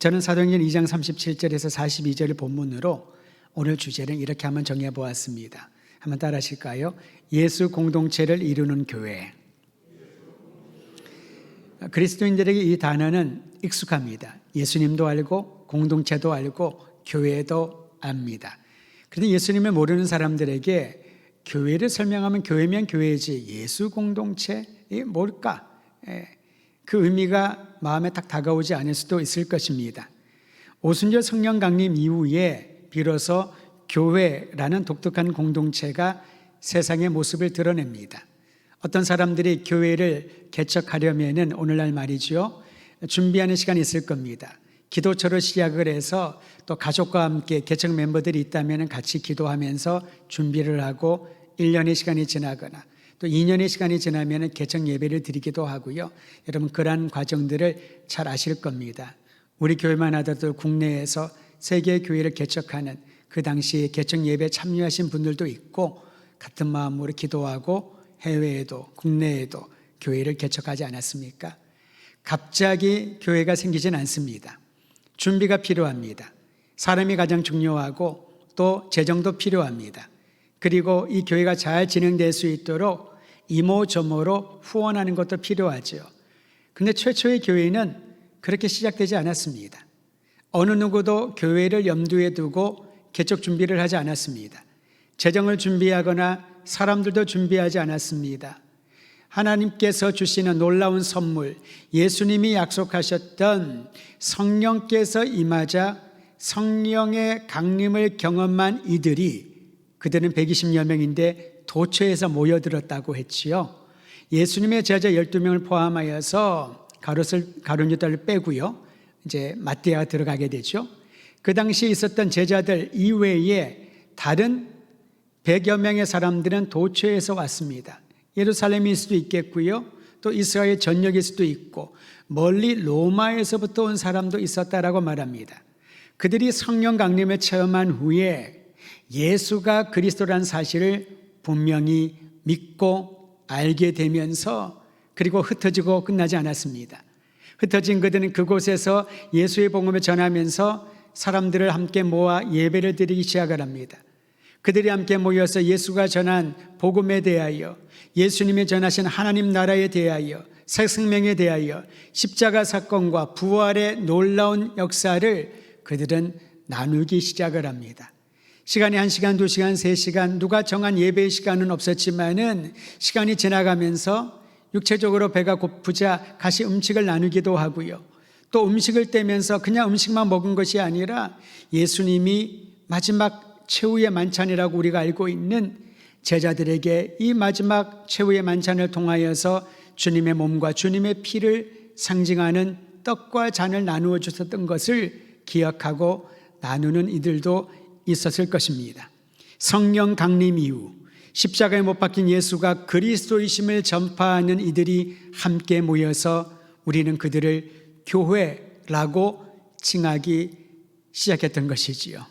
저는 사도행전 2장 37절에서 42절을 본문으로 오늘 주제는 이렇게 한번 정해보았습니다. 한번 따라 하실까요? 예수 공동체를 이루는 교회. 그리스도인들에게 이 단어는 익숙합니다. 예수님도 알고 공동체도 알고 교회도 압니다. 그런데 예수님을 모르는 사람들에게 교회를 설명하면 교회면 교회지 예수 공동체 뭘까? 그 의미가 마음에 딱 다가오지 않을 수도 있을 것입니다. 오순절 성령 강림 이후에 비로소 교회라는 독특한 공동체가 세상의 모습을 드러냅니다. 어떤 사람들이 교회를 개척하려면 오늘날 말이죠, 준비하는 시간이 있을 겁니다. 기도처로 시작을 해서 또 가족과 함께 개척 멤버들이 있다면 같이 기도하면서 준비를 하고 1년의 시간이 지나거나 또 2년의 시간이 지나면 개척 예배를 드리기도 하고요. 여러분 그러한 과정들을 잘 아실 겁니다. 우리 교회만 하더라도 국내에서 세계 교회를 개척하는 그 당시에 개척 예배에 참여하신 분들도 있고 같은 마음으로 기도하고 해외에도 국내에도 교회를 개척하지 않았습니까? 갑자기 교회가 생기진 않습니다. 준비가 필요합니다. 사람이 가장 중요하고 또 재정도 필요합니다. 그리고 이 교회가 잘 진행될 수 있도록 이모저모로 후원하는 것도 필요하죠. 그런데 최초의 교회는 그렇게 시작되지 않았습니다. 어느 누구도 교회를 염두에 두고 개척 준비를 하지 않았습니다. 재정을 준비하거나 사람들도 준비하지 않았습니다. 하나님께서 주시는 놀라운 선물, 예수님이 약속하셨던 성령께서 임하자 성령의 강림을 경험한 이들이, 그들은 120여 명인데 도처에서 모여들었다고 했지요. 예수님의 제자 12명을 포함하여서 가룟 유다를 빼고요, 이제 마띠아가 들어가게 되죠. 그 당시에 있었던 제자들 이외에 다른 100여 명의 사람들은 도처에서 왔습니다. 예루살렘일 수도 있겠고요, 또 이스라엘 전역일 수도 있고 멀리 로마에서부터 온 사람도 있었다라고 말합니다. 그들이 성령 강림을 체험한 후에 예수가 그리스도라는 사실을 분명히 믿고 알게 되면서 그리고 흩어지고 끝나지 않았습니다. 흩어진 그들은 그곳에서 예수의 복음을 전하면서 사람들을 함께 모아 예배를 드리기 시작을 합니다. 그들이 함께 모여서 예수가 전한 복음에 대하여, 예수님이 전하신 하나님 나라에 대하여, 새 생명에 대하여, 십자가 사건과 부활의 놀라운 역사를 그들은 나누기 시작을 합니다. 시간이 1시간, 2시간, 3시간, 누가 정한 예배의 시간은 없었지만은 시간이 지나가면서 육체적으로 배가 고프자 같이 음식을 나누기도 하고요. 또 음식을 떼면서 그냥 음식만 먹은 것이 아니라 예수님이 마지막 최후의 만찬이라고 우리가 알고 있는 제자들에게 이 마지막 최후의 만찬을 통하여서 주님의 몸과 주님의 피를 상징하는 떡과 잔을 나누어 주셨던 것을 기억하고 나누는 이들도 있었을 것입니다. 성령 강림 이후 십자가에 못 박힌 예수가 그리스도이심을 전파하는 이들이 함께 모여서 우리는 그들을 교회라고 칭하기 시작했던 것이지요.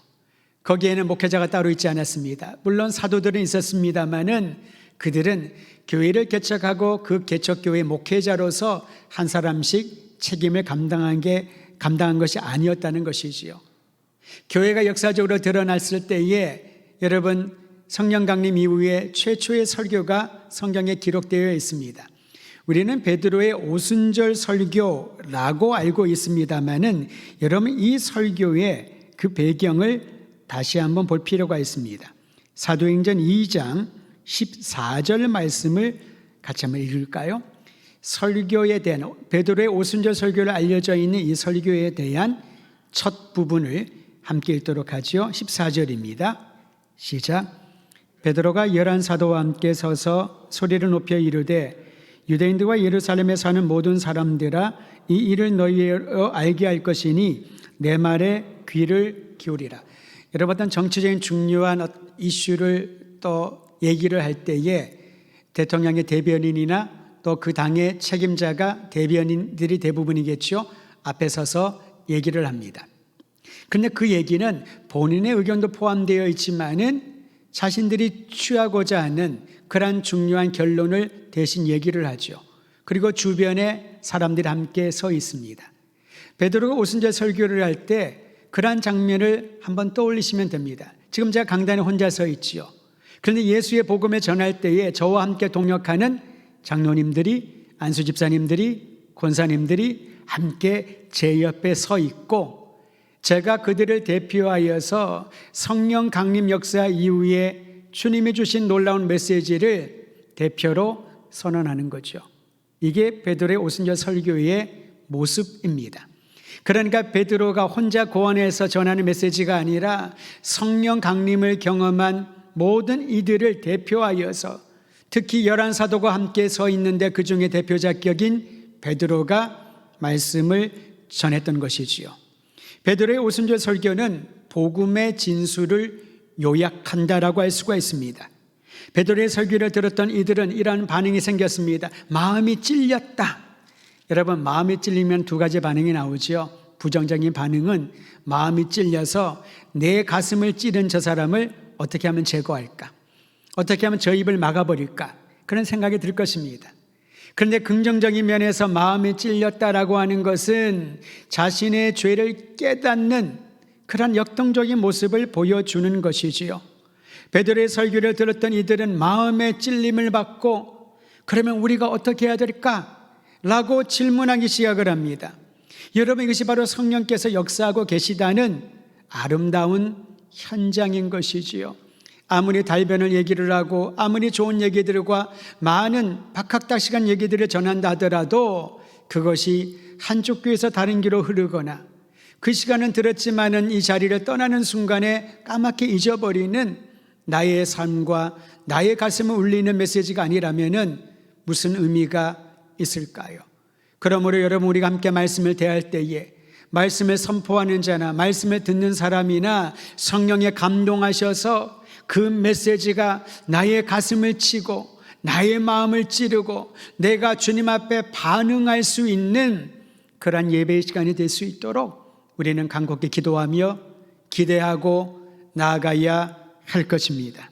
거기에는 목회자가 따로 있지 않았습니다. 물론 사도들은 있었습니다마는 그들은 교회를 개척하고 그 개척교회 목회자로서 한 사람씩 책임을 감당한 것이 아니었다는 것이지요. 교회가 역사적으로 드러났을 때에 여러분 성령 강림 이후에 최초의 설교가 성경에 기록되어 있습니다. 우리는 베드로의 오순절 설교라고 알고 있습니다마는 여러분 이 설교의 그 배경을 다시 한번 볼 필요가 있습니다. 사도행전 2장 14절 말씀을 같이 한번 읽을까요? 설교에 대한, 베드로의 오순절 설교를 알려져 있는 이 설교에 대한 첫 부분을 함께 읽도록 하죠. 14절입니다. 시작. 베드로가 11사도와 함께 서서 소리를 높여 이르되 유대인들과 예루살렘에 사는 모든 사람들아, 이 일을 너희로 알게 할 것이니 내 말에 귀를 기울이라. 여러분 어떤 정치적인 중요한 이슈를 또 얘기를 할 때에 대통령의 대변인이나 또 그 당의 책임자가 대변인들이 대부분이겠죠. 앞에 서서 얘기를 합니다. 그런데 그 얘기는 본인의 의견도 포함되어 있지만은 자신들이 취하고자 하는 그러한 중요한 결론을 대신 얘기를 하죠. 그리고 주변에 사람들이 함께 서 있습니다. 베드로가 오순절 설교를 할 때 그러한 장면을 한번 떠올리시면 됩니다. 지금 제가 강단에 혼자 서 있지요. 그런데 예수의 복음을 전할 때에 저와 함께 동역하는 장로님들이, 안수 집사님들이, 권사님들이 함께 제 옆에 서 있고, 제가 그들을 대표하여서 성령 강림 역사 이후에 주님이 주신 놀라운 메시지를 대표로 선언하는 거죠. 이게 베드로의 오순절 설교의 모습입니다. 그러니까 베드로가 혼자 고안해서 전하는 메시지가 아니라 성령 강림을 경험한 모든 이들을 대표하여서, 특히 11사도가 함께 서 있는데 그 중에 대표자격인 베드로가 말씀을 전했던 것이지요. 베드로의 오순절 설교는 복음의 진수를 요약한다라고 할 수가 있습니다. 베드로의 설교를 들었던 이들은 이러한 반응이 생겼습니다. 마음이 찔렸다. 여러분, 마음이 찔리면 두 가지 반응이 나오죠. 부정적인 반응은 마음이 찔려서 내 가슴을 찌른 저 사람을 어떻게 하면 제거할까? 어떻게 하면 저 입을 막아버릴까? 그런 생각이 들 것입니다. 그런데 긍정적인 면에서 마음이 찔렸다라고 하는 것은 자신의 죄를 깨닫는 그런 역동적인 모습을 보여주는 것이지요. 베드로의 설교를 들었던 이들은 마음의 찔림을 받고, 그러면 우리가 어떻게 해야 될까? 라고 질문하기 시작을 합니다. 여러분, 이것이 바로 성령께서 역사하고 계시다는 아름다운 현장인 것이지요. 아무리 달변을 얘기를 하고 아무리 좋은 얘기들과 많은 박학다식한 얘기들을 전한다 하더라도 그것이 한쪽 귀에서 다른 귀로 흐르거나 그 시간은 들었지만은 이 자리를 떠나는 순간에 까맣게 잊어버리는 나의 삶과 나의 가슴을 울리는 메시지가 아니라면은 무슨 의미가 있을까요? 그러므로 여러분, 우리가 함께 말씀을 대할 때에 말씀을 선포하는 자나 말씀을 듣는 사람이나 성령에 감동하셔서 그 메시지가 나의 가슴을 치고 나의 마음을 찌르고 내가 주님 앞에 반응할 수 있는 그러한 예배의 시간이 될 수 있도록 우리는 간곡히 기도하며 기대하고 나아가야 할 것입니다.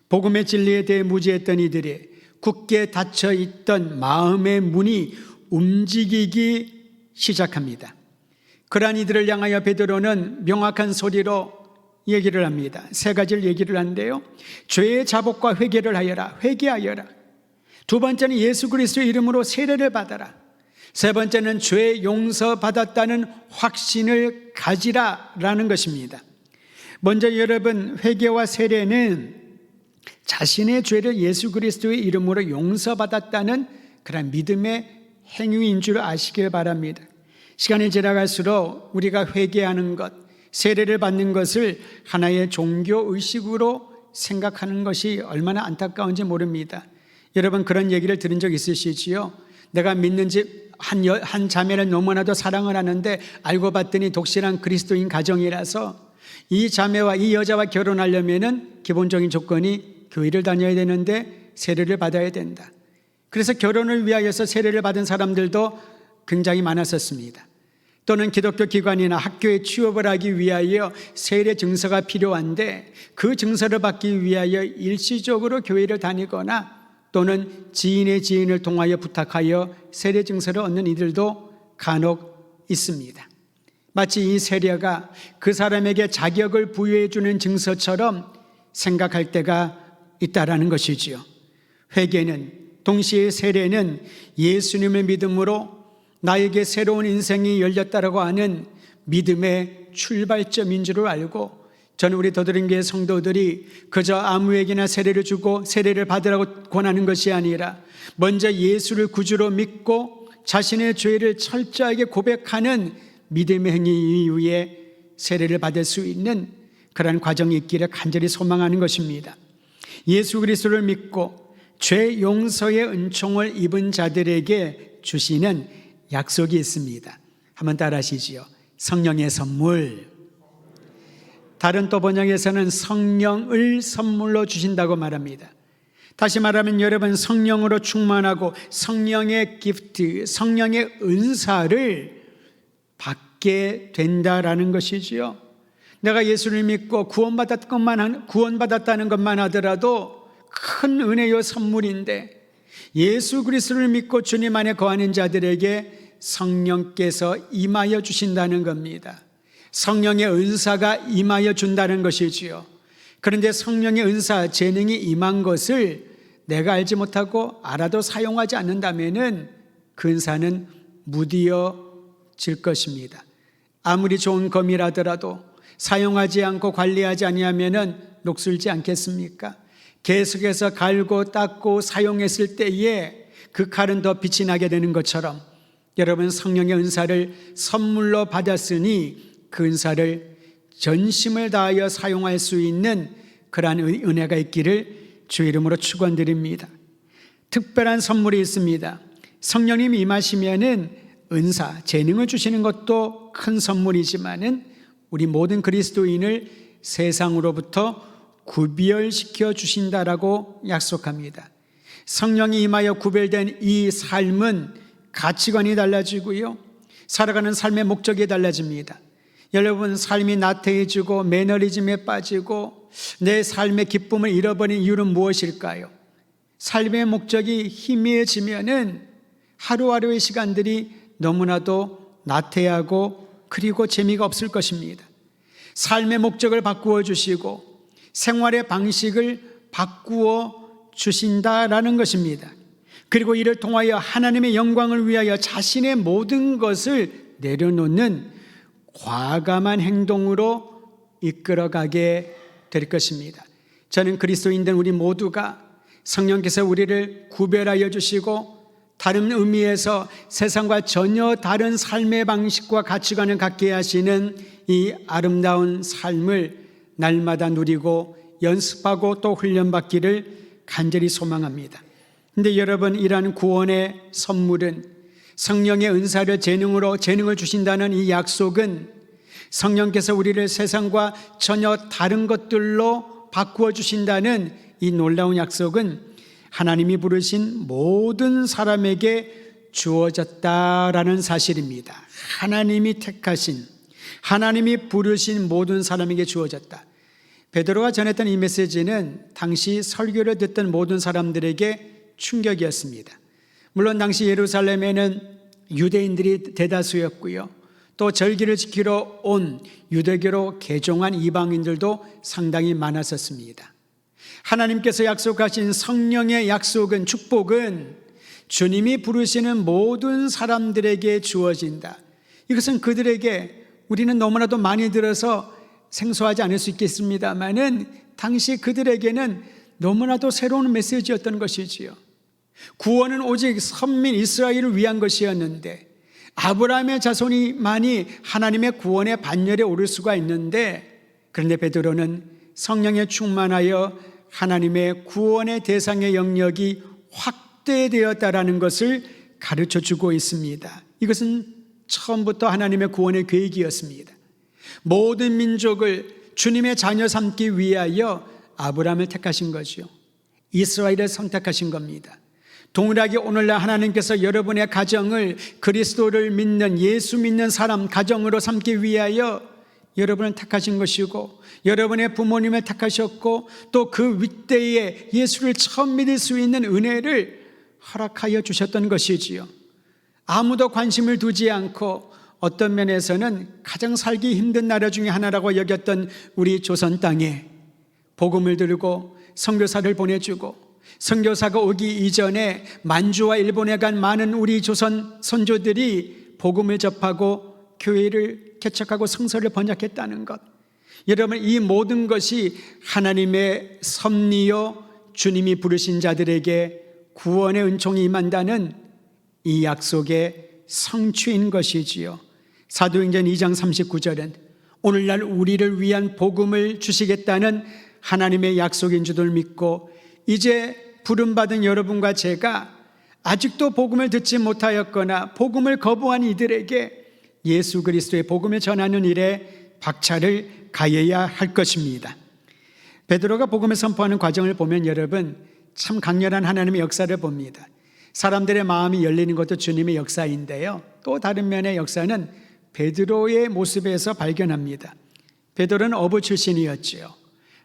복음의 진리에 대해 무지했던 이들이 굳게 닫혀 있던 마음의 문이 움직이기 시작합니다. 그러한 이들을 향하여 베드로는 명확한 소리로 얘기를 합니다. 세 가지를 얘기를 하는데요. 죄의 자복과 회개를 하여라. 회개하여라. 두 번째는 예수 그리스도의 이름으로 세례를 받아라. 세 번째는 죄 용서받았다는 확신을 가지라라는 것입니다. 먼저 여러분, 회개와 세례는 자신의 죄를 예수 그리스도의 이름으로 용서받았다는 그런 믿음의 행위인 줄 아시길 바랍니다. 시간이 지나갈수록 우리가 회개하는 것, 세례를 받는 것을 하나의 종교 의식으로 생각하는 것이 얼마나 안타까운지 모릅니다. 여러분, 그런 얘기를 들은 적 있으시지요? 내가 믿는 집 한 자매를 너무나도 사랑을 하는데 알고 봤더니 독실한 그리스도인 가정이라서 이 자매와 이 여자와 결혼하려면은 기본적인 조건이 교회를 다녀야 되는데 세례를 받아야 된다. 그래서 결혼을 위하여서 세례를 받은 사람들도 굉장히 많았었습니다. 또는 기독교 기관이나 학교에 취업을 하기 위하여 세례 증서가 필요한데 그 증서를 받기 위하여 일시적으로 교회를 다니거나 또는 지인의 지인을 통하여 부탁하여 세례 증서를 얻는 이들도 간혹 있습니다. 마치 이 세례가 그 사람에게 자격을 부여해 주는 증서처럼 생각할 때가 있다라는 것이지요. 회개는, 동시에 세례는 예수님을 믿음으로 나에게 새로운 인생이 열렸다라고 하는 믿음의 출발점인 줄 알고, 저는 우리 더드림교회 성도들이 그저 아무에게나 세례를 주고 세례를 받으라고 권하는 것이 아니라 먼저 예수를 구주로 믿고 자신의 죄를 철저하게 고백하는 믿음의 행위 이후에 세례를 받을 수 있는 그런 과정이 있기를 간절히 소망하는 것입니다. 예수 그리스도를 믿고 죄 용서의 은총을 입은 자들에게 주시는 약속이 있습니다. 한번 따라하시지요. 성령의 선물. 다른 또 번역에서는 성령을 선물로 주신다고 말합니다. 다시 말하면 여러분, 성령으로 충만하고 성령의 기프트, 성령의 은사를 받게 된다라는 것이지요. 내가 예수를 믿고 구원받았다는 것만 하더라도 큰 은혜요 선물인데, 예수 그리스도를 믿고 주님 안에 거하는 자들에게 성령께서 임하여 주신다는 겁니다. 성령의 은사가 임하여 준다는 것이지요. 그런데 성령의 은사, 재능이 임한 것을 내가 알지 못하고 알아도 사용하지 않는다면 그 은사는 무디어질 것입니다. 아무리 좋은 검이라더라도 사용하지 않고 관리하지 아니하면 녹슬지 않겠습니까? 계속해서 갈고 닦고 사용했을 때에 그 칼은 더 빛이 나게 되는 것처럼 여러분, 성령의 은사를 선물로 받았으니 그 은사를 전심을 다하여 사용할 수 있는 그러한 은혜가 있기를 주의 이름으로 축원드립니다. 특별한 선물이 있습니다. 성령님이 임하시면은 은사, 재능을 주시는 것도 큰 선물이지만은 우리 모든 그리스도인을 세상으로부터 구별시켜 주신다라고 약속합니다. 성령이 임하여 구별된 이 삶은 가치관이 달라지고요, 살아가는 삶의 목적이 달라집니다. 여러분, 삶이 나태해지고 매너리즘에 빠지고 내 삶의 기쁨을 잃어버린 이유는 무엇일까요? 삶의 목적이 희미해지면은 하루하루의 시간들이 너무나도 나태하고 그리고 재미가 없을 것입니다. 삶의 목적을 바꾸어 주시고 생활의 방식을 바꾸어 주신다라는 것입니다. 그리고 이를 통하여 하나님의 영광을 위하여 자신의 모든 것을 내려놓는 과감한 행동으로 이끌어가게 될 것입니다. 저는 그리스도인된 우리 모두가 성령께서 우리를 구별하여 주시고 다른 의미에서 세상과 전혀 다른 삶의 방식과 가치관을 갖게 하시는 이 아름다운 삶을 날마다 누리고 연습하고 또 훈련받기를 간절히 소망합니다. 그런데 여러분, 이러한 구원의 선물은, 성령의 은사를 재능을 주신다는 이 약속은, 성령께서 우리를 세상과 전혀 다른 것들로 바꾸어 주신다는 이 놀라운 약속은 하나님이 부르신 모든 사람에게 주어졌다라는 사실입니다. 하나님이 택하신, 하나님이 부르신 모든 사람에게 주어졌다. 베드로가 전했던 이 메시지는 당시 설교를 듣던 모든 사람들에게 충격이었습니다. 물론 당시 예루살렘에는 유대인들이 대다수였고요, 또 절기를 지키러 온 유대교로 개종한 이방인들도 상당히 많았었습니다. 하나님께서 약속하신 성령의 약속은, 축복은 주님이 부르시는 모든 사람들에게 주어진다. 이것은 그들에게, 우리는 너무나도 많이 들어서 생소하지 않을 수 있겠습니다만은 당시 그들에게는 너무나도 새로운 메시지였던 것이지요. 구원은 오직 선민 이스라엘을 위한 것이었는데, 아브라함의 자손이만이 하나님의 구원의 반열에 오를 수가 있는데, 그런데 베드로는 성령에 충만하여 하나님의 구원의 대상의 영역이 확대되었다라는 것을 가르쳐주고 있습니다. 이것은 처음부터 하나님의 구원의 계획이었습니다. 모든 민족을 주님의 자녀 삼기 위하여 아브라함을 택하신 거죠. 이스라엘을 선택하신 겁니다. 동일하게 오늘날 하나님께서 여러분의 가정을 그리스도를 믿는, 예수 믿는 사람 가정으로 삼기 위하여 여러분을 택하신 것이고, 여러분의 부모님을 택하셨고, 또 그 윗대에 예수를 처음 믿을 수 있는 은혜를 허락하여 주셨던 것이지요. 아무도 관심을 두지 않고 어떤 면에서는 가장 살기 힘든 나라 중에 하나라고 여겼던 우리 조선 땅에 복음을 들고 선교사를 보내주고, 선교사가 오기 이전에 만주와 일본에 간 많은 우리 조선 선조들이 복음을 접하고 교회를 개척하고 성서를 번역했다는 것, 여러분, 이 모든 것이 하나님의 섭리요 주님이 부르신 자들에게 구원의 은총이 임한다는 이 약속의 성취인 것이지요. 사도행전 2장 39절은 오늘날 우리를 위한 복음을 주시겠다는 하나님의 약속인 줄을 믿고, 이제 부름받은 여러분과 제가 아직도 복음을 듣지 못하였거나 복음을 거부한 이들에게 예수 그리스도의 복음을 전하는 일에 박차를 가해야 할 것입니다. 베드로가 복음을 선포하는 과정을 보면 여러분, 참 강렬한 하나님의 역사를 봅니다. 사람들의 마음이 열리는 것도 주님의 역사인데요, 또 다른 면의 역사는 베드로의 모습에서 발견합니다. 베드로는 어부 출신이었지요.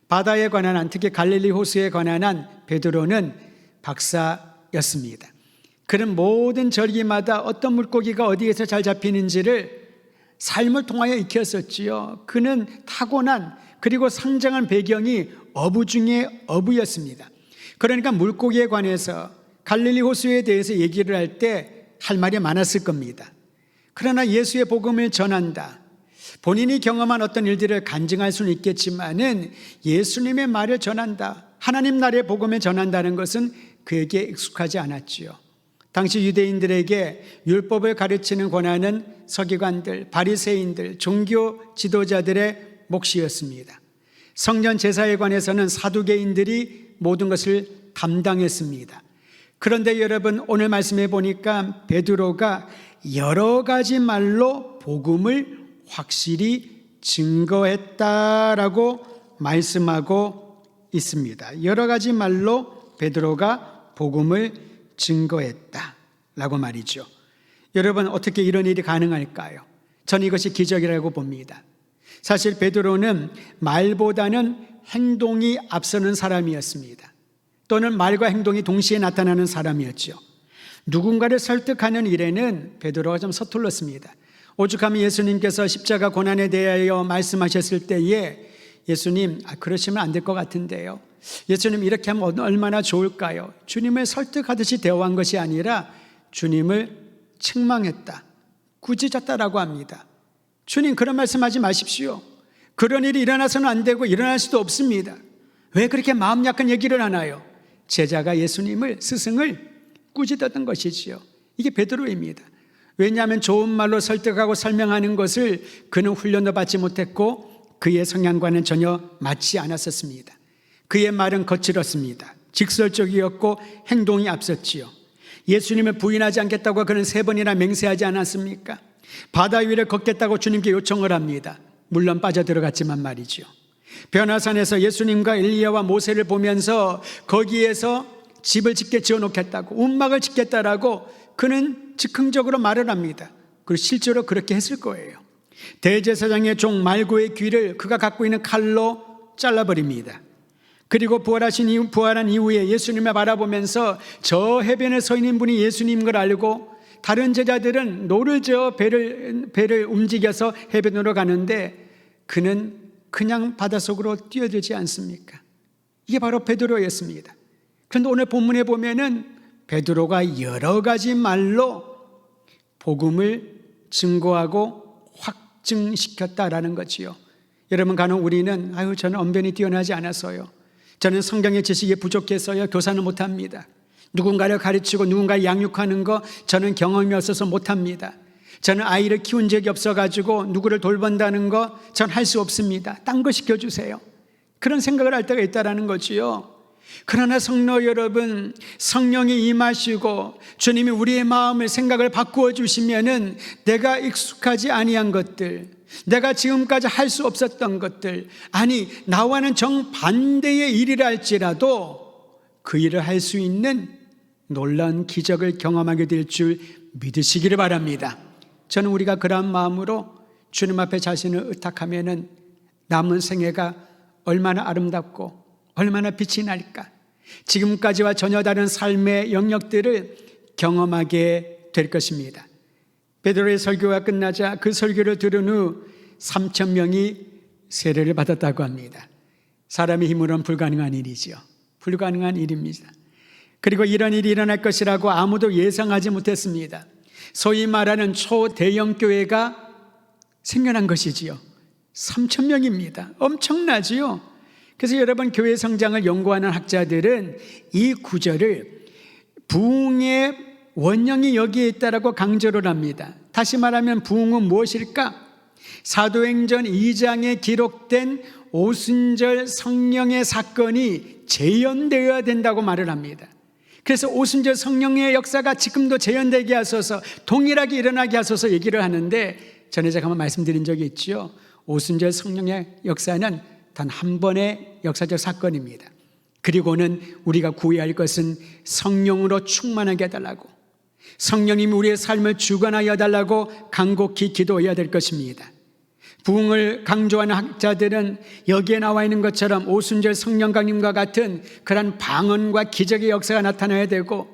바다에 관한 한, 특히 갈릴리 호수에 관한 한 베드로는 박사였습니다. 그런 모든 절기마다 어떤 물고기가 어디에서 잘 잡히는지를 삶을 통하여 익혔었지요. 그는 타고난 그리고 성장한 배경이 어부 중에 어부였습니다. 그러니까 물고기에 관해서 갈릴리 호수에 대해서 얘기를 할 때 할 말이 많았을 겁니다. 그러나 예수의 복음을 전한다, 본인이 경험한 어떤 일들을 간증할 수는 있겠지만은 예수님의 말을 전한다, 하나님 나라의 복음을 전한다는 것은 그에게 익숙하지 않았지요. 당시 유대인들에게 율법을 가르치는 권한은 서기관들, 바리새인들, 종교 지도자들의 몫이었습니다. 성전 제사에 관해서는 사두개인들이 모든 것을 담당했습니다. 그런데 여러분, 오늘 말씀해 보니까 베드로가 여러 가지 말로 복음을 확실히 증거했다라고 말씀하고 있습니다. 여러 가지 말로 베드로가 복음을 증거했다라고 말이죠. 여러분, 어떻게 이런 일이 가능할까요? 저는 이것이 기적이라고 봅니다. 사실 베드로는 말보다는 행동이 앞서는 사람이었습니다. 또는 말과 행동이 동시에 나타나는 사람이었죠. 누군가를 설득하는 일에는 베드로가 좀 서툴렀습니다. 오죽하면 예수님께서 십자가 고난에 대하여 말씀하셨을 때에 예수님, 그러시면 안 될 것 같은데요, 예수님 이렇게 하면 얼마나 좋을까요? 주님을 설득하듯이 대화한 것이 아니라 주님을 책망했다, 꾸짖었다라고 합니다. 주님, 그런 말씀하지 마십시오. 그런 일이 일어나서는 안 되고 일어날 수도 없습니다. 왜 그렇게 마음 약한 얘기를 하나요? 제자가 예수님을, 스승을 꾸짖었던 것이지요. 이게 베드로입니다. 왜냐하면 좋은 말로 설득하고 설명하는 것을 그는 훈련도 받지 못했고 그의 성향과는 전혀 맞지 않았었습니다. 그의 말은 거칠었습니다. 직설적이었고 행동이 앞섰지요. 예수님을 부인하지 않겠다고 그는 3번이나 맹세하지 않았습니까? 바다 위를 걷겠다고 주님께 요청을 합니다. 물론 빠져들어갔지만 말이죠. 변화산에서 예수님과 엘리야와 모세를 보면서 거기에서 집을 짓게 지어놓겠다고, 움막을 짓겠다라고 그는 즉흥적으로 말을 합니다. 그리고 실제로 그렇게 했을 거예요. 대제사장의 종 말고의 귀를 그가 갖고 있는 칼로 잘라버립니다. 그리고 부활한 이후에 예수님을 바라보면서 저 해변에 서 있는 분이 예수님인 걸 알고 다른 제자들은 노를 저어 배를 움직여서 해변으로 가는데 그는 그냥 바닷속으로 뛰어들지 않습니까? 이게 바로 베드로였습니다. 그런데 오늘 본문에 보면은 베드로가 여러 가지 말로 복음을 증거하고 확증시켰다라는 거지요. 여러분, 간혹 우리는 저는 언변이 뛰어나지 않아서요, 저는 성경의 지식이 부족해서요, 교사는 못합니다. 누군가를 가르치고 누군가를 양육하는 거 저는 경험이 없어서 못합니다. 저는 아이를 키운 적이 없어가지고 누구를 돌본다는 거 전 할 수 없습니다. 딴 거 시켜주세요. 그런 생각을 할 때가 있다는 거지요. 그러나 성도 여러분, 성령이 임하시고 주님이 우리의 마음을, 생각을 바꾸어 주시면은 내가 익숙하지 아니한 것들, 내가 지금까지 할 수 없었던 것들, 아니 나와는 정반대의 일이라 할지라도 그 일을 할 수 있는 놀라운 기적을 경험하게 될 줄 믿으시기를 바랍니다. 저는 우리가 그러한 마음으로 주님 앞에 자신을 의탁하면은 남은 생애가 얼마나 아름답고 얼마나 빛이 날까, 지금까지와 전혀 다른 삶의 영역들을 경험하게 될 것입니다. 베드로의 설교가 끝나자 그 설교를 들은 후 3,000명이 세례를 받았다고 합니다. 사람의 힘으로는 불가능한 일이죠. 불가능한 일입니다. 그리고 이런 일이 일어날 것이라고 아무도 예상하지 못했습니다. 소위 말하는 초대형 교회가 생겨난 것이지요. 3,000명입니다. 엄청나지요. 그래서 여러분, 교회 성장을 연구하는 학자들은 이 구절을 부흥의 원형이 여기에 있다라고 강조를 합니다. 다시 말하면 부흥은 무엇일까? 사도행전 2장에 기록된 오순절 성령의 사건이 재현되어야 된다고 말을 합니다. 그래서 오순절 성령의 역사가 지금도 재현되게 하소서, 동일하게 일어나게 하소서 얘기를 하는데, 전에 제가 한번 말씀드린 적이 있죠. 오순절 성령의 역사는 단 한 번의 역사적 사건입니다. 그리고는 우리가 구해야 할 것은 성령으로 충만하게 해달라고, 성령님이 우리의 삶을 주관하여 해달라고 간곡히 기도해야 될 것입니다. 부흥을 강조하는 학자들은 여기에 나와 있는 것처럼 오순절 성령 강림과 같은 그런 방언과 기적의 역사가 나타나야 되고,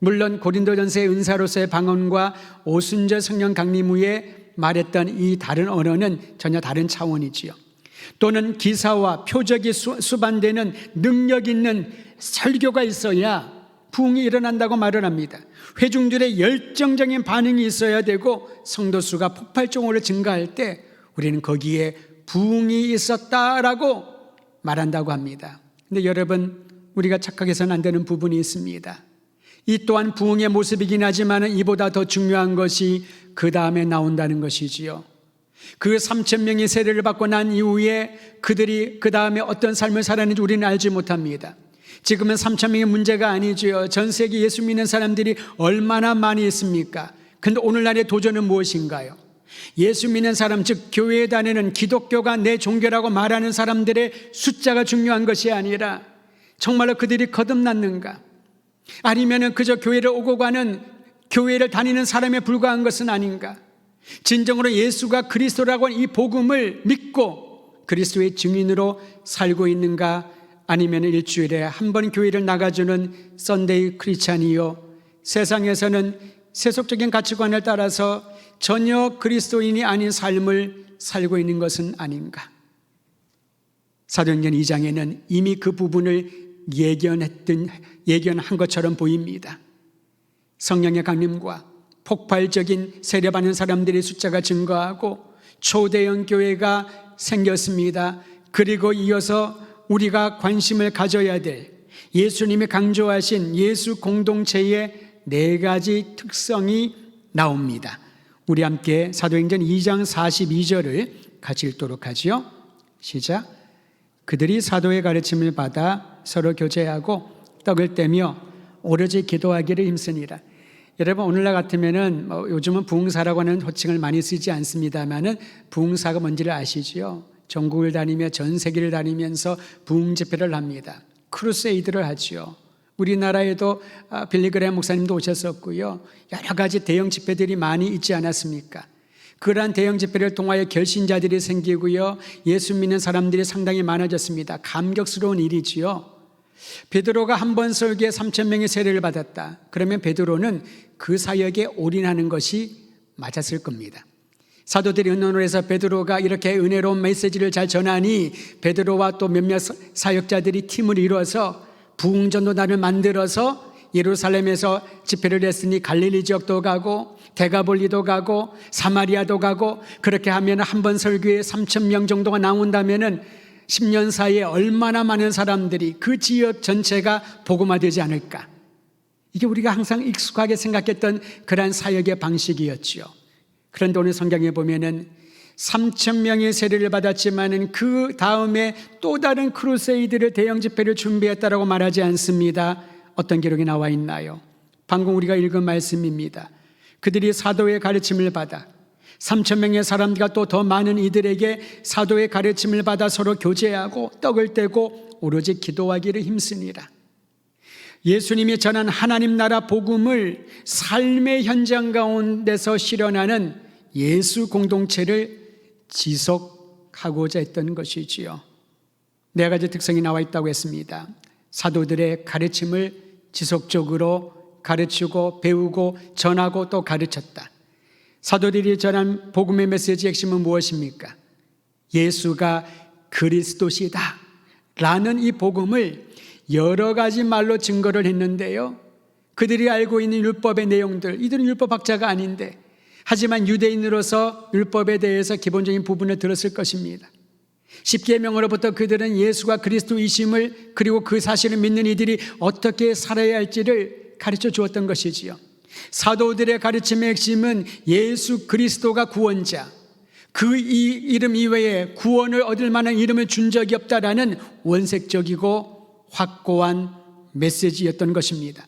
물론 고린도전서의 은사로서의 방언과 오순절 성령 강림 후에 말했던 이 다른 언어는 전혀 다른 차원이지요. 또는 기사와 표적이 수반되는 능력 있는 설교가 있어야 부흥이 일어난다고 말을 합니다. 회중들의 열정적인 반응이 있어야 되고 성도 수가 폭발적으로 증가할 때 우리는 거기에 부흥이 있었다라고 말한다고 합니다. 근데 여러분, 우리가 착각해서는 안 되는 부분이 있습니다. 이 또한 부흥의 모습이긴 하지만 이보다 더 중요한 것이 그 다음에 나온다는 것이지요. 그 3,000명이 세례를 받고 난 이후에 그들이 그 다음에 어떤 삶을 살았는지 우리는 알지 못합니다. 지금은 3,000명의 문제가 아니죠. 전 세계 예수 믿는 사람들이 얼마나 많이 있습니까? 그런데 오늘날의 도전은 무엇인가요? 예수 믿는 사람, 즉 교회에 다니는 기독교가 내 종교라고 말하는 사람들의 숫자가 중요한 것이 아니라 정말로 그들이 거듭났는가? 아니면 그저 교회를 오고 가는, 교회를 다니는 사람에 불과한 것은 아닌가? 진정으로 예수가 그리스도라고 하는 이 복음을 믿고 그리스도의 증인으로 살고 있는가? 아니면 일주일에 한 번 교회를 나가주는 썬데이 크리스찬이요, 세상에서는 세속적인 가치관을 따라서 전혀 그리스도인이 아닌 삶을 살고 있는 것은 아닌가? 사도행전 2장에는 이미 그 부분을 예견한 것처럼 보입니다. 성령의 강림과 폭발적인 세례받는 사람들의 숫자가 증가하고 초대형 교회가 생겼습니다. 그리고 이어서 우리가 관심을 가져야 될 예수님이 강조하신 예수 공동체의 4가지 특성이 나옵니다. 우리 함께 사도행전 2장 42절을 같이 읽도록 하죠. 시작. 그들이 사도의 가르침을 받아 서로 교제하고 떡을 떼며 오로지 기도하기를 힘쓰니라. 여러분, 오늘날 같으면은 요즘은 부흥사라고 하는 호칭을 많이 쓰지 않습니다만은 부흥사가 뭔지를 아시죠? 전국을 다니며 전 세계를 다니면서 부흥 집회를 합니다. 크루세이드를 하죠. 우리나라에도 빌리그레임 목사님도 오셨었고요. 여러 가지 대형 집회들이 많이 있지 않았습니까? 그러한 대형 집회를 통하여 결신자들이 생기고요, 예수 믿는 사람들이 상당히 많아졌습니다. 감격스러운 일이지요. 베드로가 한 번 설교에 3,000명의 세례를 받았다. 그러면 베드로는 그 사역에 올인하는 것이 맞았을 겁니다. 사도들이 의논을 해서 베드로가 이렇게 은혜로운 메시지를 잘 전하니 베드로와 또 몇몇 사역자들이 팀을 이루어서 부흥전도단을 만들어서 예루살렘에서 집회를 했으니 갈릴리 지역도 가고 데가볼리도 가고 사마리아도 가고, 그렇게 하면 한 번 설교에 3,000명 정도가 나온다면은 10년 사이에 얼마나 많은 사람들이 그 지역 전체가 복음화되지 않을까? 이게 우리가 항상 익숙하게 생각했던 그러한 사역의 방식이었죠. 그런데 오늘 성경에 보면은 3,000명의 세례를 받았지만은 그 다음에 또 다른 크루세이드를, 대형 집회를 준비했다라고 말하지 않습니다. 어떤 기록이 나와 있나요? 방금 우리가 읽은 말씀입니다. 그들이 사도의 가르침을 받아 3,000명의 사람들과 또 더 많은 이들에게 사도의 가르침을 받아 서로 교제하고 떡을 떼고 오로지 기도하기를 힘쓰니라. 예수님이 전한 하나님 나라 복음을 삶의 현장 가운데서 실현하는 예수 공동체를 지속하고자 했던 것이지요. 4가지 특성이 나와 있다고 했습니다. 사도들의 가르침을 지속적으로 가르치고 배우고 전하고 또 가르쳤다. 사도들이 전한 복음의 메시지의 핵심은 무엇입니까? 예수가 그리스도시다 라는 이 복음을 여러 가지 말로 증거를 했는데요, 그들이 알고 있는 율법의 내용들, 이들은 율법학자가 아닌데 하지만 유대인으로서 율법에 대해서 기본적인 부분을 들었을 것입니다. 십계명으로부터 그들은 예수가 그리스도이심을, 그리고 그 사실을 믿는 이들이 어떻게 살아야 할지를 가르쳐 주었던 것이지요. 사도들의 가르침의 핵심은 예수 그리스도가 구원자, 그 이름 이외에 구원을 얻을 만한 이름을 준 적이 없다라는 원색적이고 확고한 메시지였던 것입니다.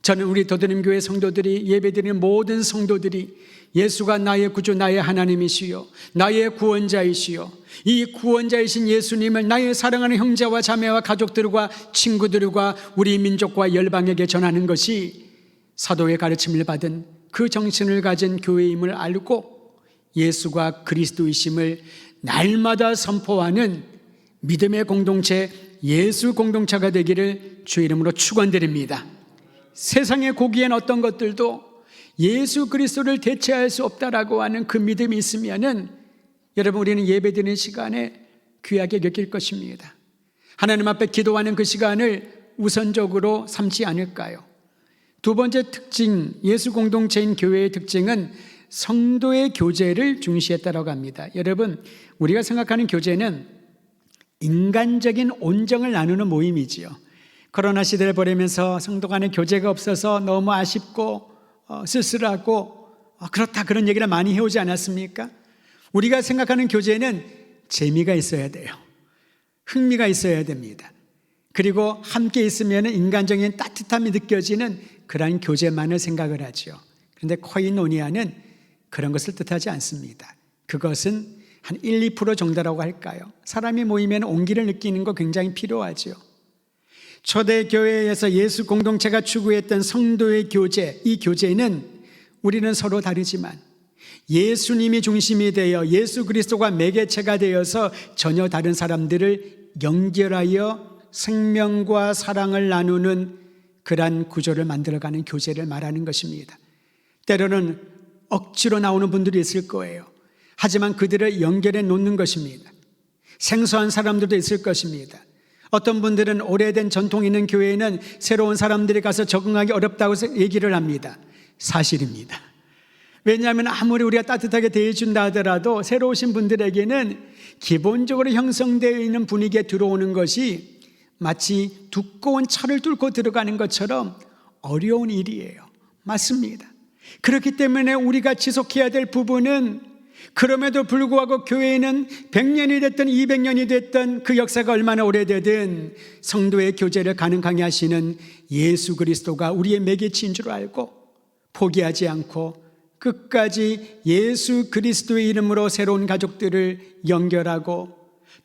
저는 우리 도드림교회 성도들이, 예배드리는 모든 성도들이 예수가 나의 구주, 나의 하나님이시요 나의 구원자이시요, 이 구원자이신 예수님을 나의 사랑하는 형제와 자매와 가족들과 친구들과 우리 민족과 열방에게 전하는 것이 사도의 가르침을 받은 그 정신을 가진 교회임을 알고 예수가 그리스도이심을 날마다 선포하는 믿음의 공동체, 예수 공동체가 되기를 주의 이름으로 축원드립니다. 세상의 고귀한 어떤 것들도 예수 그리스도를 대체할 수 없다라고 하는 그 믿음이 있으면은 여러분, 우리는 예배드리는 시간에 귀하게 여길 것입니다. 하나님 앞에 기도하는 그 시간을 우선적으로 삼지 않을까요? 두 번째 특징, 예수 공동체인 교회의 특징은 성도의 교제를 중시했다라고 합니다. 여러분, 우리가 생각하는 교제는 인간적인 온정을 나누는 모임이지요. 코로나 시대를 보내면서 성도 간의 교제가 없어서 너무 아쉽고 쓸쓸하고 그렇다, 그런 얘기를 많이 해오지 않았습니까? 우리가 생각하는 교제는 재미가 있어야 돼요. 흥미가 있어야 됩니다. 그리고 함께 있으면 인간적인 따뜻함이 느껴지는 그런 교제만을 생각을 하죠. 그런데 코이노니아는 그런 것을 뜻하지 않습니다. 그것은 한 1, 2% 정도라고 할까요? 사람이 모이면 온기를 느끼는 거 굉장히 필요하죠. 초대교회에서 예수 공동체가 추구했던 성도의 교제, 이 교제는 우리는 서로 다르지만 예수님이 중심이 되어 예수 그리스도가 매개체가 되어서 전혀 다른 사람들을 연결하여 생명과 사랑을 나누는 그러한 구조를 만들어가는 교제를 말하는 것입니다. 때로는 억지로 나오는 분들이 있을 거예요. 하지만 그들을 연결해 놓는 것입니다. 생소한 사람들도 있을 것입니다. 어떤 분들은 오래된 전통 있는 교회에는 새로운 사람들이 가서 적응하기 어렵다고 얘기를 합니다. 사실입니다. 왜냐하면 아무리 우리가 따뜻하게 대해준다 하더라도 새로 오신 분들에게는 기본적으로 형성되어 있는 분위기에 들어오는 것이 마치 두꺼운 철을 뚫고 들어가는 것처럼 어려운 일이에요. 맞습니다. 그렇기 때문에 우리가 지속해야 될 부분은, 그럼에도 불구하고 교회에는 100년이 됐든 200년이 됐든 그 역사가 얼마나 오래되든 성도의 교제를 가능하게 하시는 예수 그리스도가 우리의 매개체인 줄 알고 포기하지 않고 끝까지 예수 그리스도의 이름으로 새로운 가족들을 연결하고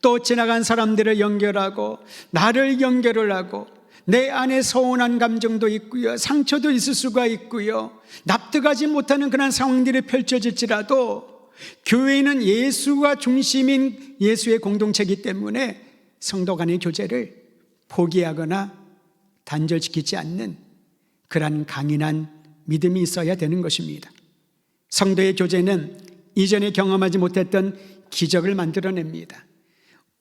또 지나간 사람들을 연결하고 나를 연결을 하고 내 안에 서운한 감정도 있고요, 상처도 있을 수가 있고요, 납득하지 못하는 그런 상황들이 펼쳐질지라도 교회는 예수가 중심인 예수의 공동체이기 때문에 성도 간의 교제를 포기하거나 단절시키지 않는 그런 강인한 믿음이 있어야 되는 것입니다. 성도의 교제는 이전에 경험하지 못했던 기적을 만들어냅니다.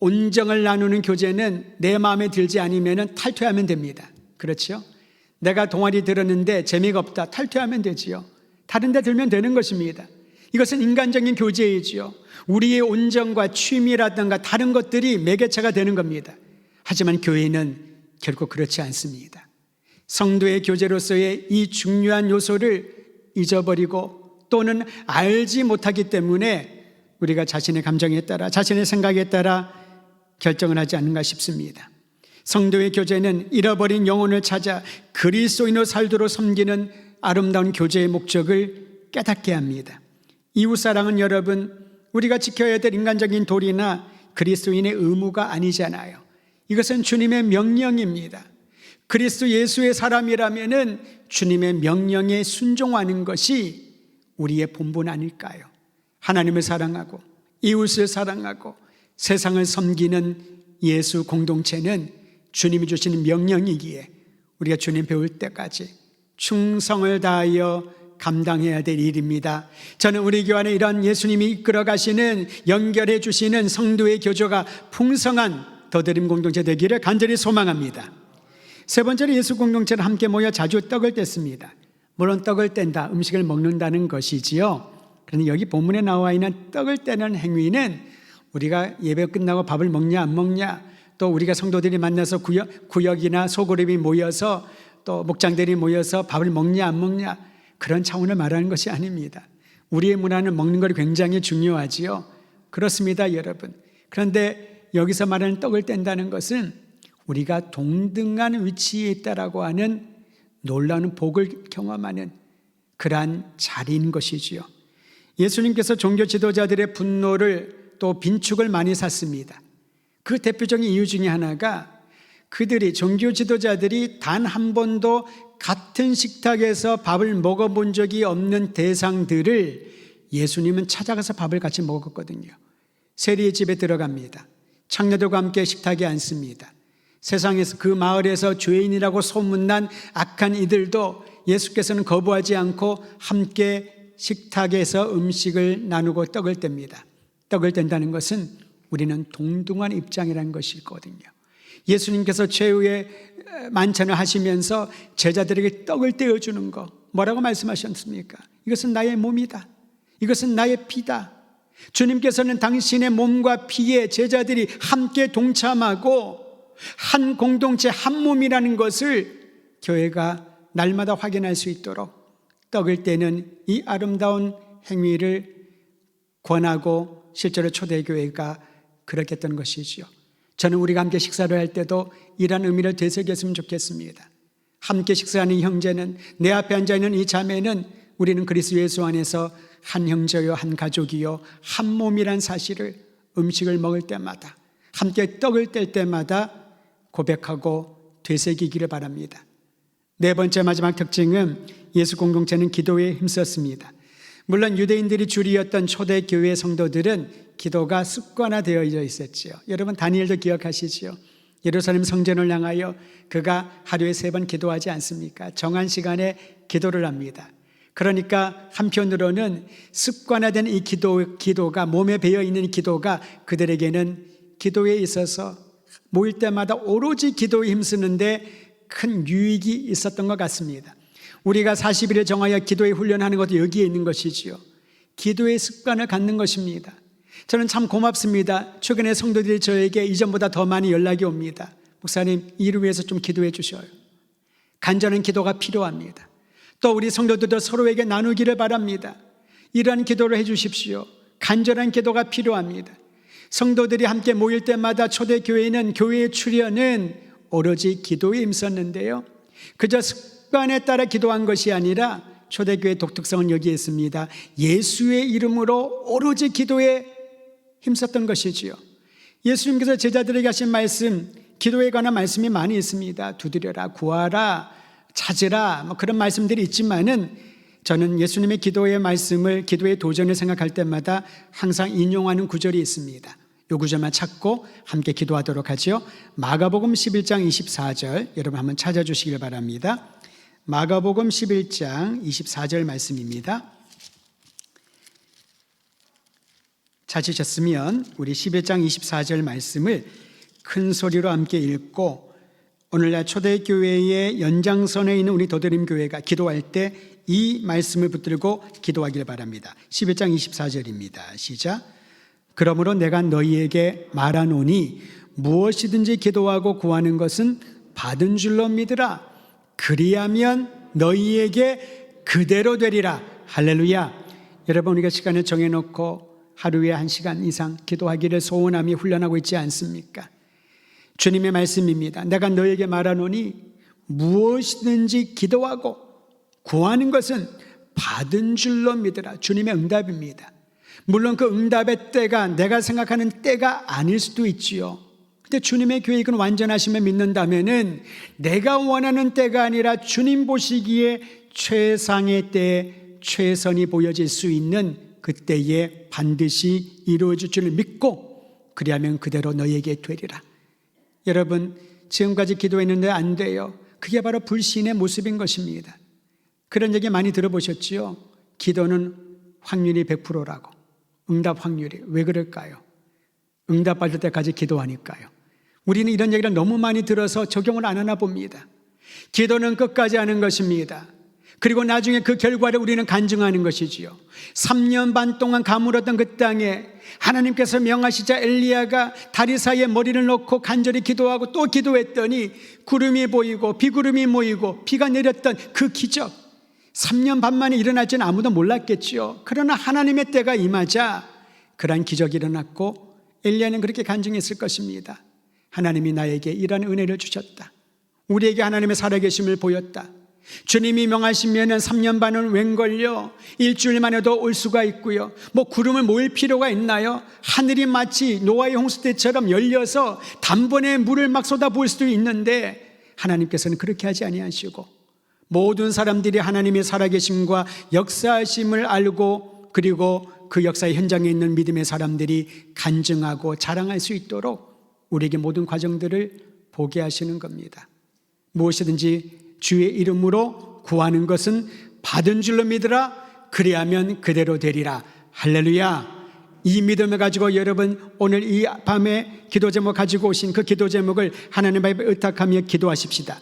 온정을 나누는 교제는 내 마음에 들지 않으면 탈퇴하면 됩니다. 그렇죠? 내가 동아리 들었는데 재미가 없다, 탈퇴하면 되지요. 다른 데 들면 되는 것입니다. 이것은 인간적인 교제이지요. 우리의 온정과 취미라든가 다른 것들이 매개체가 되는 겁니다. 하지만 교회는 결코 그렇지 않습니다. 성도의 교제로서의 이 중요한 요소를 잊어버리고 또는 알지 못하기 때문에 우리가 자신의 감정에 따라, 자신의 생각에 따라 결정을 하지 않는가 싶습니다. 성도의 교제는 잃어버린 영혼을 찾아 그리스도인으로 살도록 섬기는 아름다운 교제의 목적을 깨닫게 합니다. 이웃사랑은 여러분, 우리가 지켜야 될 인간적인 도리나 그리스도인의 의무가 아니잖아요. 이것은 주님의 명령입니다. 그리스도 예수의 사람이라면은 주님의 명령에 순종하는 것이 우리의 본분 아닐까요? 하나님을 사랑하고 이웃을 사랑하고 세상을 섬기는 예수 공동체는 주님이 주시는 명령이기에 우리가 주님 배울 때까지 충성을 다하여 감당해야 될 일입니다. 저는 우리 교회 안에 이런 예수님이 이끌어 가시는, 연결해 주시는 성도의 교조가 풍성한 더드림 공동체 되기를 간절히 소망합니다. 세 번째로 예수 공동체는 함께 모여 자주 떡을 뗐습니다. 물론 떡을 뗀다, 음식을 먹는다는 것이지요. 그런데 여기 본문에 나와 있는 떡을 떼는 행위는 우리가 예배 끝나고 밥을 먹냐 안 먹냐, 또 우리가 성도들이 만나서 구역이나 소그룹이 모여서 또 목장들이 모여서 밥을 먹냐 안 먹냐, 그런 차원을 말하는 것이 아닙니다. 우리의 문화는 먹는 걸 굉장히 중요하지요. 그렇습니다, 여러분. 그런데 여기서 말하는 떡을 뗀다는 것은 우리가 동등한 위치에 있다라고 하는 놀라운 복을 경험하는 그러한 자리인 것이지요. 예수님께서 종교 지도자들의 분노를 또 빈축을 많이 샀습니다. 그 대표적인 이유 중에 하나가 그들이, 종교 지도자들이 단 한 번도 같은 식탁에서 밥을 먹어본 적이 없는 대상들을 예수님은 찾아가서 밥을 같이 먹었거든요. 세리의 집에 들어갑니다. 창녀들과 함께 식탁에 앉습니다. 세상에서 그 마을에서 죄인이라고 소문난 악한 이들도 예수께서는 거부하지 않고 함께 식탁에서 음식을 나누고 떡을 뗍니다. 떡을 뗀다는 것은 우리는 동등한 입장이라는 것이거든요. 예수님께서 최후의 만찬을 하시면서 제자들에게 떡을 떼어주는 거 뭐라고 말씀하셨습니까? 이것은 나의 몸이다. 이것은 나의 피다. 주님께서는 당신의 몸과 피에 제자들이 함께 동참하고 한 공동체 한 몸이라는 것을 교회가 날마다 확인할 수 있도록 떡을 떼는 이 아름다운 행위를 권하고 실제로 초대교회가 그렇게 했던 것이지요. 저는 우리가 함께 식사를 할 때도 이런 의미를 되새겼으면 좋겠습니다. 함께 식사하는 이 형제는, 내 앞에 앉아있는 이 자매는 우리는 그리스도 예수 안에서 한 형제요 한 가족이요 한 몸이란 사실을 음식을 먹을 때마다, 함께 떡을 뗄 때마다 고백하고 되새기기를 바랍니다. 네 번째 마지막 특징은 예수 공동체는 기도에 힘썼습니다. 물론 유대인들이 주리였던 초대교회 성도들은 기도가 습관화되어 있었지요. 여러분 다니엘도 기억하시지요? 예루살렘 성전을 향하여 그가 하루에 3번 기도하지 않습니까? 정한 시간에 기도를 합니다. 그러니까 한편으로는 습관화된 이 기도가 몸에 배어있는 이 기도가 그들에게는 기도에 있어서 모일 때마다 오로지 기도에 힘쓰는데 큰 유익이 있었던 것 같습니다. 우리가 40일을 정하여 기도에 훈련하는 것도 여기에 있는 것이지요. 기도의 습관을 갖는 것입니다. 저는 참 고맙습니다. 최근에 성도들이 저에게 이전보다 더 많이 연락이 옵니다. 목사님, 이를 위해서 좀 기도해 주셔요. 간절한 기도가 필요합니다. 또 우리 성도들도 서로에게 나누기를 바랍니다. 이러한 기도를 해 주십시오. 간절한 기도가 필요합니다. 성도들이 함께 모일 때마다 초대교회는 교회의 출현은 오로지 기도에 힘썼는데요, 그저 습관에 따라 기도한 것이 아니라 초대교회의 독특성은 여기에 있습니다. 예수의 이름으로 오로지 기도에 힘썼던 것이지요. 예수님께서 제자들에게 하신 말씀, 기도에 관한 말씀이 많이 있습니다. 두드려라, 구하라, 찾으라, 그런 말씀들이 있지만은 저는 예수님의 기도의 말씀을, 기도의 도전을 생각할 때마다 항상 인용하는 구절이 있습니다. 이 구절만 찾고 함께 기도하도록 하죠. 마가복음 11장 24절 여러분 한번 찾아주시길 바랍니다. 마가복음 11장 24절 말씀입니다. 찾으셨으면 우리 11장 24절 말씀을 큰 소리로 함께 읽고 오늘날 초대교회의 연장선에 있는 우리 도드림교회가 기도할 때 이 말씀을 붙들고 기도하길 바랍니다. 11장 24절입니다. 시작. 그러므로 내가 너희에게 말하노니 무엇이든지 기도하고 구하는 것은 받은 줄로 믿으라. 그리하면 너희에게 그대로 되리라. 할렐루야. 여러분, 우리가 시간을 정해놓고 하루에 1시간 이상 기도하기를 소원하며 훈련하고 있지 않습니까? 주님의 말씀입니다. 내가 너에게 말하노니 무엇이든지 기도하고 구하는 것은 받은 줄로 믿으라. 주님의 응답입니다. 물론 그 응답의 때가 내가 생각하는 때가 아닐 수도 있지요. 근데 주님의 계획은 완전하심을 믿는다면은 내가 원하는 때가 아니라 주님 보시기에 최상의 때에 최선이 보여질 수 있는 그때에 반드시 이루어질 줄을 믿고 그리하면 그대로 너희에게 되리라. 여러분, 지금까지 기도했는데 안 돼요. 그게 바로 불신의 모습인 것입니다. 그런 얘기 많이 들어보셨지요? 기도는 확률이 100%라고. 응답 확률이. 왜 그럴까요? 응답 받을 때까지 기도하니까요. 우리는 이런 얘기를 너무 많이 들어서 적용을 안 하나 봅니다. 기도는 끝까지 하는 것입니다. 그리고 나중에 그 결과를 우리는 간증하는 것이지요. 3년 반 동안 가물었던 그 땅에 하나님께서 명하시자 엘리야가 다리 사이에 머리를 넣고 간절히 기도하고 또 기도했더니 구름이 보이고 비구름이 모이고 비가 내렸던 그 기적, 3년 반 만에 일어날지는 아무도 몰랐겠지요. 그러나 하나님의 때가 임하자 그러한 기적이 일어났고 엘리야는 그렇게 간증했을 것입니다. 하나님이 나에게 이런 은혜를 주셨다. 우리에게 하나님의 살아계심을 보였다. 주님이 명하시면 3년 반은 웬걸요? 일주일만 해도 올 수가 있고요. 구름을 모일 필요가 있나요? 하늘이 마치 노아의 홍수 때처럼 열려서 단번에 물을 막 쏟아부을 수도 있는데 하나님께서는 그렇게 하지 아니하시고 모든 사람들이 하나님의 살아계심과 역사하심을 알고 그리고 그 역사의 현장에 있는 믿음의 사람들이 간증하고 자랑할 수 있도록 우리에게 모든 과정들을 보게 하시는 겁니다. 무엇이든지 주의 이름으로 구하는 것은 받은 줄로 믿으라. 그리하면 그대로 되리라. 할렐루야. 이 믿음을 가지고 여러분 오늘 이 밤에 기도 제목 가지고 오신 그 기도 제목을 하나님 앞에 의탁하며 기도하십시다.